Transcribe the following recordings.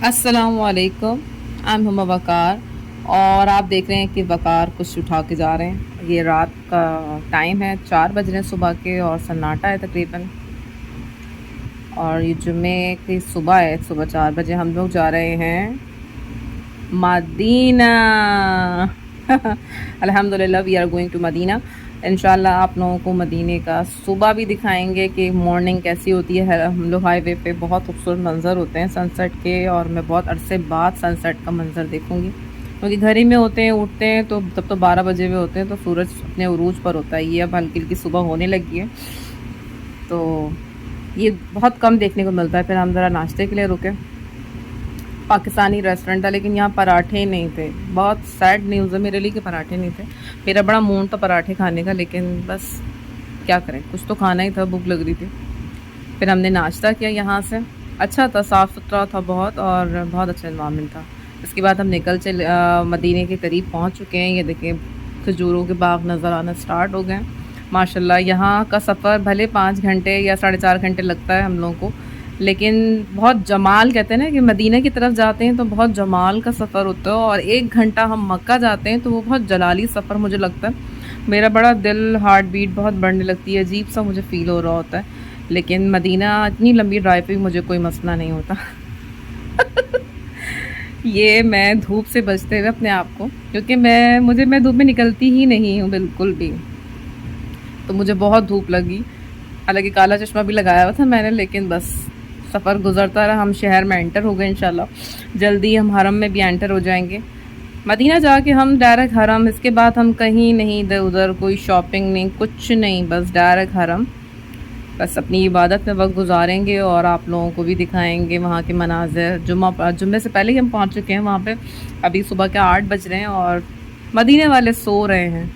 अस्सलामुअलैकुम। I am Huma वकार और आप देख रहे हैं कि वकार कुछ उठा के जा रहे हैं। ये रात का टाइम है, 4 बज रहे हैं सुबह के और सन्नाटा है तकरीबन। और ये जुम्मे की सुबह है, सुबह 4 बजे हम लोग जा रहे हैं मदीना। अल्हम्दुलिल्लाह we are going to Medina. इंशाल्लाह आप लोगों को मदीने का सुबह भी दिखाएंगे कि मॉर्निंग कैसी होती है। हम लोग हाईवे पे बहुत खूबसूरत मंजर होते हैं सनसेट के, और मैं बहुत अरसे बाद सनसेट का मंजर देखूंगी, क्योंकि घर ही में होते हैं, उठते हैं तो तब तो 12 बजे हुए होते हैं, तो सूरज अपने उरूज पर होता है। ये अब हल्की हल्की सुबह होने लगी है, तो ये बहुत कम देखने को मिलता है। फिर हम ज़रा नाश्ते के लिए रुके, पाकिस्तानी रेस्टोरेंट था लेकिन यहाँ पराठे नहीं थे। बहुत सैड न्यूज़ है मेरे लिए कि पराठे नहीं थे। मेरा बड़ा मूड था पराठे खाने का, लेकिन बस क्या करें, कुछ तो खाना ही था, भूख लग रही थी। फिर हमने नाश्ता किया यहाँ से, अच्छा था, साफ़ सुथरा था बहुत, और बहुत अच्छा इन्वायरमेंट था। इसके बाद हम निकल चले, मदीने के करीब पहुँच चुके हैं। ये देखें खजूरों के बाग नज़र आना स्टार्ट हो गए हैं माशाल्लाह। यहाँ का सफ़र भले 5 घंटे या 4.5 घंटे लगता है हम लोगों को, लेकिन बहुत जमाल, कहते हैं ना कि मदीना की तरफ जाते हैं तो बहुत जमाल का सफ़र होता है। और 1 घंटा हम मक्का जाते हैं तो वो बहुत जलाली सफ़र मुझे लगता है। मेरा बड़ा दिल, हार्ट बीट बहुत बढ़ने लगती है, अजीब सा मुझे फ़ील हो रहा होता है। लेकिन मदीना इतनी लंबी ड्राइव पे भी मुझे कोई मसला नहीं होता। ये मैं धूप से बचते हुए अपने आप को, क्योंकि मैं धूप में निकलती ही नहीं हूँ बिल्कुल भी। तो मुझे बहुत धूप लगी, हालांकि काला चश्मा भी लगाया हुआ था मैंने, लेकिन बस सफ़र गुजरता रहा। हम शहर में एंटर हो गए, इंशाल्लाह जल्दी हम हरम में भी एंटर हो जाएंगे। मदीना जाके हम डायरेक्ट हरम, इसके बाद हम कहीं नहीं इधर उधर, कोई शॉपिंग नहीं, कुछ नहीं, बस डायरेक्ट हरम। बस अपनी इबादत में वक्त गुजारेंगे और आप लोगों को भी दिखाएंगे वहाँ के मनाज़िर। जुम्मे से पहले ही हम पहुँच चुके हैं वहाँ पे। अभी सुबह के 8 बज रहे हैं और मदीने वाले सो रहे हैं।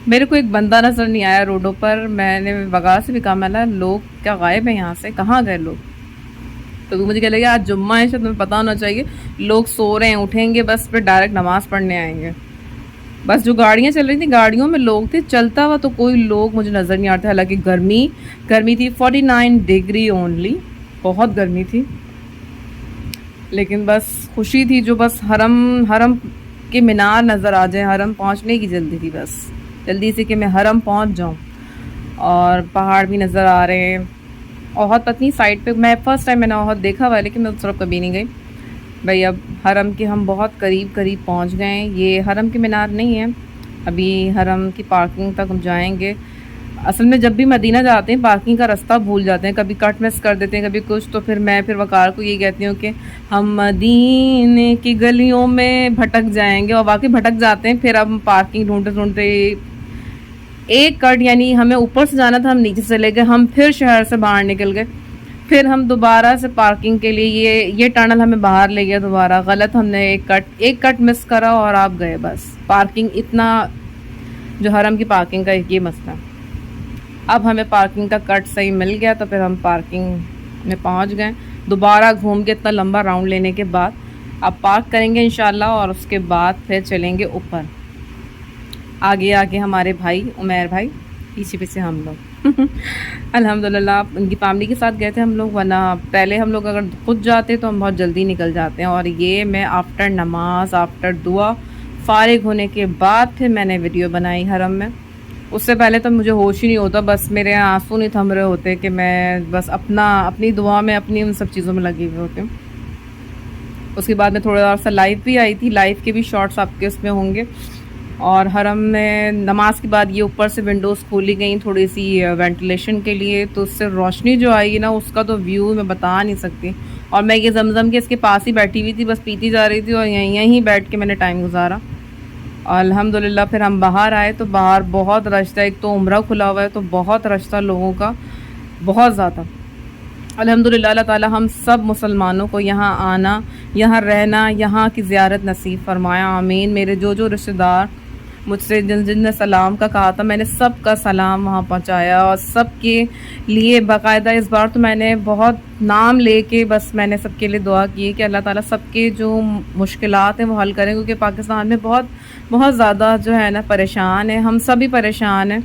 मेरे को एक बंदा नज़र नहीं आया रोडों पर। मैंने वगैरह से भी कहा, मैंने लोग क्या गायब हैं यहाँ से, कहाँ गए लोग? तो मुझे क्या लगा आज जुम्मा है, शायद तुम्हें पता होना चाहिए। लोग सो रहे हैं, उठेंगे बस फिर डायरेक्ट नमाज़ पढ़ने आएंगे। बस जो गाड़ियाँ चल रही थी, गाड़ियों में लोग थे, चलता हुआ तो कोई लोग मुझे नज़र नहीं आते। हालांकि गर्मी थी, 49 डिग्री ओनली, बहुत गर्मी थी। लेकिन बस खुशी थी जो बस हरम के मीनार नज़र आ जाए, हरम पहुंचने की जल्दी थी, बस जल्दी से कि मैं हरम पहुंच जाऊं। और पहाड़ भी नज़र आ रहे हैं। ओहद पत्नी साइड पे, मैं फ़र्स्ट टाइम मैंने ओहद देखा हुआ है, लेकिन मैं उस तरफ कभी नहीं गई। भाई अब हरम के हम बहुत करीब पहुंच गए हैं। ये हरम के मीनार नहीं है, अभी हरम की पार्किंग तक हम जाएंगे। असल में जब भी मदीना जाते हैं पार्किंग का रास्ता भूल जाते हैं, कभी कट मिस कर देते हैं, कभी कुछ। तो फिर वकार को ये कहती हूँ कि हम मदीने की गलियों में भटक जाएंगे, और वाकई भटक जाते हैं। फिर अब पार्किंग ढूंढते ढूंढते एक कट, यानी हमें ऊपर से जाना था, हम नीचे चले गए, हम फिर शहर से बाहर निकल गए। फिर हम दोबारा से पार्किंग के लिए, ये टनल हमें बाहर ले गया दोबारा, गलत हमने एक कट मिस करा और आप गए। बस पार्किंग इतना, जो हरम की पार्किंग का ये मसला। अब हमें पार्किंग का कट सही मिल गया, तो फिर हम पार्किंग में पहुंच गए। दोबारा घूम के इतना लंबा राउंड लेने के बाद अब पार्क करेंगे इंशाल्लाह, और उसके बाद फिर चलेंगे ऊपर। आगे आगे हमारे भाई उमैर भाई, पीछे पीछे हम लोग। अल्हम्दुलिल्लाह उनकी फैमिली के साथ गए थे हम लोग, वरना पहले हम लोग अगर खुद जाते तो हम बहुत जल्दी निकल जाते हैं। और ये मैं आफ्टर नमाज, आफ्टर दुआ फारिग होने के बाद फिर मैंने वीडियो बनाई हरम में। उससे पहले तो मुझे होश ही नहीं होता, बस मेरे आंसू नहीं थम रहे होते कि मैं बस अपनी दुआ में, अपनी उन सब चीज़ों में लगी हुई होती हूँ। उसके बाद में थोड़ा सा लाइव भी आई थी, लाइव के भी शॉर्ट्स आपके उसमें होंगे। और हरम में नमाज के बाद ये ऊपर से विंडोज़ खोली गई थोड़ी सी वेंटिलेशन के लिए, तो उससे रोशनी जो आई ना, उसका तो व्यू मैं बता नहीं सकती। और मैं ये जमजम के इसके पास ही बैठी हुई थी, बस पीती जा रही थी, और यहीं बैठ के मैंने टाइम गुजारा। अल्हम्दुलिल्लाह फिर हम बाहर आए तो बाहर बहुत रश था। एक तो उम्रा खुला हुआ है तो बहुत रश था लोगों का, बहुत ज़्यादा। अल्हम्दुलिल्लाह अल्लाह ताला हम सब मुसलमानों को यहाँ आना, यहाँ रहना, यहाँ की ज़ियारत नसीब फरमाया, आमीन। मेरे जो रिश्तेदार मुझसे जिन सलाम का कहा था, मैंने सब का सलाम वहाँ पहुँचाया, और सब के लिए बाकायदा इस बार तो मैंने बहुत नाम लेके बस मैंने सबके लिए दुआ की कि अल्लाह ताला सबके जो मुश्किलात हैं वो हल करें, क्योंकि पाकिस्तान में बहुत बहुत ज़्यादा जो है ना परेशान है, हम सभी परेशान हैं।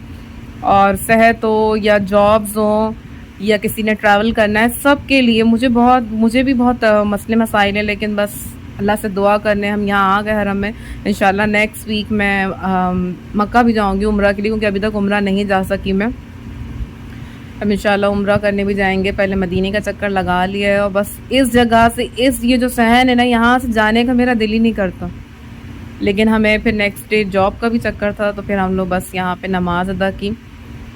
और सेहत हो या जॉब्स हो या किसी ने ट्रैवल करना है, सब के लिए मुझे भी बहुत मसले मसाइल हैं, लेकिन बस अल्लाह से दुआ करने हम यहाँ आ गए हरम में। इंशाल्लाह नेक्स्ट वीक मैं मक्का भी जाऊँगी उम्रा के लिए, क्योंकि अभी तक उम्रा नहीं जा सकी मैं। अब इंशाल्लाह उम्रा करने भी जाएंगे। पहले मदीने का चक्कर लगा लिया है, और बस इस जगह से, इस ये जो सहन है ना, यहाँ से जाने का मेरा दिल ही नहीं करता। लेकिन हमें फिर नेक्स्ट डे जॉब का भी चक्कर था, तो फिर हम लोग बस यहाँ पे नमाज अदा की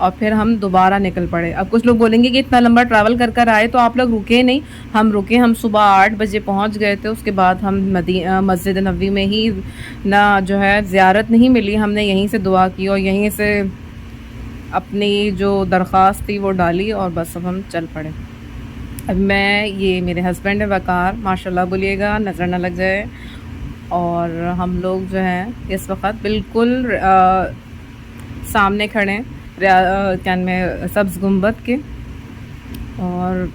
और फिर हम दोबारा निकल पड़े। अब कुछ लोग बोलेंगे कि इतना लंबा ट्रैवल कर कर आए तो आप लोग रुके नहीं। हम रुके, हम सुबह 8 बजे पहुँच गए थे। उसके बाद हम मस्जिद नबी में ही ना जो है ज़ियारत नहीं मिली, हमने यहीं से दुआ की और यहीं से अपनी जो दरख्वास्त थी वो डाली, और बस अब हम चल पड़े। अब मैं, ये मेरे हस्बैंड है वकार, माशाल्लाह बोलिएगा, नज़र ना लग जाए। और हम लोग जो हैं इस वक्त बिल्कुल सामने खड़े हैं क्या में सब्ज़ गुंबद के। और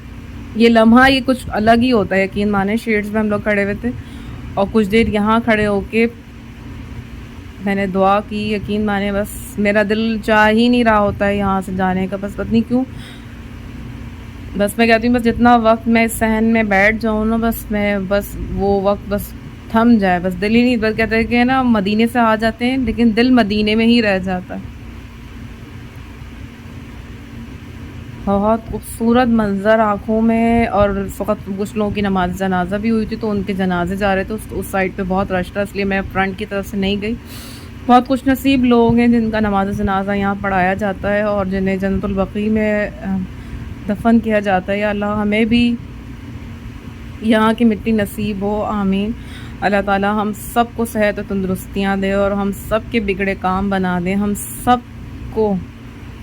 ये लम्हा ये कुछ अलग ही होता है, यकीन माने। शेड्स में हम लोग खड़े हुए थे और कुछ देर यहाँ खड़े होके मैंने दुआ की, यकीन माने बस मेरा दिल चाह ही नहीं रहा होता है यहाँ से जाने का। बस पता नहीं क्यों, बस मैं कहती हूँ बस जितना वक्त मैं इस सहन में बैठ जाऊँ ना, बस वो वक्त बस थम जाए, बस दिल ही नहीं। बस कहते हैं कि ना, मदीने से आ जाते हैं लेकिन दिल मदीने में ही रह जाता है। बहुत खूबसूरत मंज़र आँखों में। और इस वक्त कुछ लोगों की नमाज जनाजा भी हुई थी, तो उनके जनाजे जा रहे थे, उस साइड पे बहुत रश था, इसलिए मैं फ्रंट की तरफ से नहीं गई। बहुत खुश नसीब लोग हैं जिनका नमाज जनाजा यहाँ पढ़ाया जाता है और जिन्हें जन्नतुल बक़ी में दफन किया जाता है। या अल्लाह हमें भी यहाँ की मिट्टी नसीब हो, आमीन। अल्लाह ताला हम सब को सेहत और तंदुरुस्तियाँ दे और हम सब के बिगड़े काम बना दें। हम सब को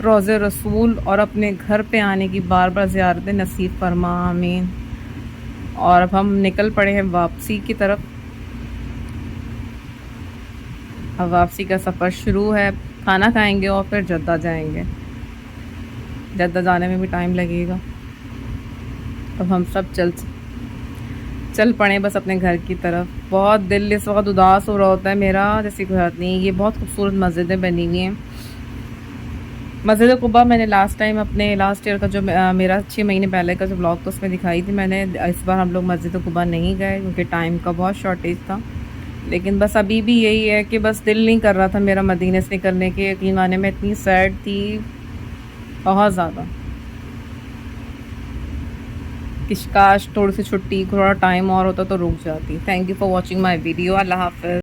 रोज़े रसूल और अपने घर पे आने की बार बार ज़ियारतें नसीब फरमा, आमीन। और अब हम निकल पड़े हैं वापसी की तरफ। अब वापसी का सफ़र शुरू है। खाना खाएंगे और फिर जद्दा जाएंगे। जद्दा जाने में भी टाइम लगेगा। अब हम सब चल पड़े बस अपने घर की तरफ। बहुत दिल इस वक्त उदास हो रहा होता है मेरा, जैसी कोई बात नहीं। ये बहुत खूबसूरत मस्जिदें बनी हुई हैं। मस्जिद कुबा मैंने लास्ट टाइम अपने लास्ट ईयर का जो मेरा 6 महीने पहले का जो ब्लॉग था उसमें दिखाई थी मैंने। इस बार हम लोग मस्जिद कुबा नहीं गए क्योंकि टाइम का बहुत शॉर्टेज था। लेकिन बस अभी भी यही है कि बस दिल नहीं कर रहा था मेरा मदीने से निकलने के। यकीन माने मैं इतनी सैड थी, बहुत ज़्यादा, कि काश थोड़ी सी छुट्टी, थोड़ा टाइम और होता तो रुक जाती। Thank you for watching my video. अल्लाह हाफ़िज़।